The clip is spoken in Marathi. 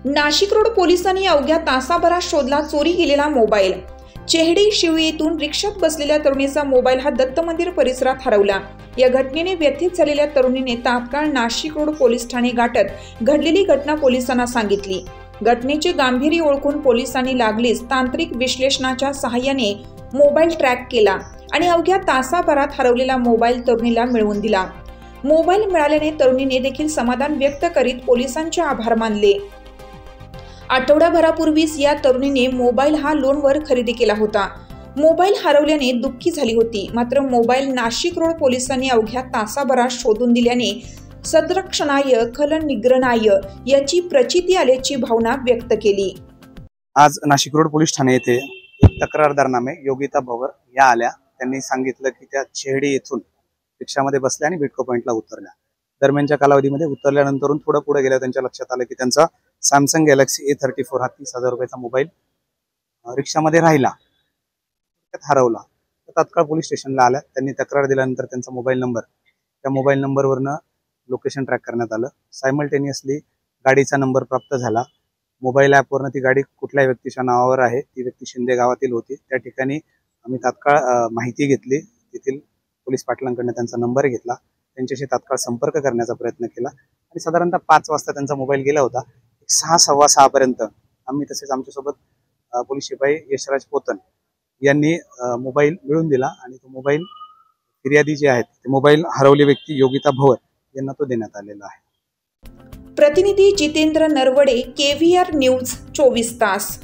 नाशिक रोड पोलिसांनी अवघ्या तासाभरात शोधला चोरी गेलेला मोबाईल। चेहडी शिवळी येथून रिक्षात बसलेल्या तरुणीचा मोबाईल हा दत्त मंदिर परिसरात हरवला। या घटनेने व्यथित झालेल्या तरुणीने तात्काळ नाशिक रोड पोलीस ठाणे गाठत घडलेली घटना पोलिसांना सांगितली। घटनेचे गांभीर्य ओळखून पोलिसांनी लागलीच तांत्रिक विश्लेषणाच्या सहाय्याने मोबाईल ट्रॅक केला आणि अवघ्या तासाभरात हरवलेला मोबाईल तरुणीला मिळवून दिला। मोबाईल मिळाल्याने तरुणीने देखील समाधान व्यक्त करीत पोलिसांचे आभार मानले। आठवडाभरापूर्वीच या तरुणीने मोबाईल हा लोनवर खरेदी केला होता। मोबाईल हरवल्याने दुःखी झाली होती, मात्र मोबाईल नाशिक रोड पोलिसांनी अवघ्या तासाभरात शोधून दिल्याने संरक्षणाय खलनिग्रहणाय याची प्रचिती आल्याची भावना व्यक्त केली। आज नाशिक रोड पोलीस ठाणे येथे एक तक्रारदार नामे योगिता भवर या आल्या। त्यांनी सांगितलं की त्या चेहडी येथून रिक्षामध्ये बसल्या आणि बिटको पॉइंटला उतरल्या। दरम्यानच्या कालावधीमध्ये उतरल्यानंतर थोडं पुढे गेल्या त्यांच्या लक्षात आलं की त्यांचा सॅमसंग गॅलेक्सी A34 हा 30,000 रुपयाचा मोबाईल रिक्षामध्ये राहिला, हरवला। तात्काळ पोलीस स्टेशनला आल्या। त्यांनी तक्रार दिल्यानंतर त्यांचा मोबाईल नंबर, त्या मोबाईल नंबरवरनं लोकेशन ट्रॅक करण्यात आलं। सायमल्टेनियसली गाडीचा नंबर प्राप्त झाला। मोबाईल ॲपवरनं ती गाडी कुठल्या व्यक्तीच्या नावावर आहे, ती व्यक्ती शिंदे गावातील होती। त्या ठिकाणी आम्ही तात्काळ माहिती घेतली, तेथील पोलीस पाटलांकडून त्यांचा नंबर घेतला, त्यांच्याशी तात्काळ संपर्क करण्याचा प्रयत्न केला आणि साधारणतः 5 वाजता त्यांचा मोबाईल गेला होता। 6 सव्वा 6 पर्यंत आम्ही तसेच आमच्यासोबत पोलीस शिपाई यशराज पोतन यांनी मोबाईल मिळवून दिला आणि तो मोबाईल फिर्यादी जे आहेत ते मोबाईल हरवली व्यक्ती योगिता भवर यांना तो देण्यात आलेला आहे। प्रतिनिधी जितेंद्र नरवडे, KVR न्यूज 24 तास।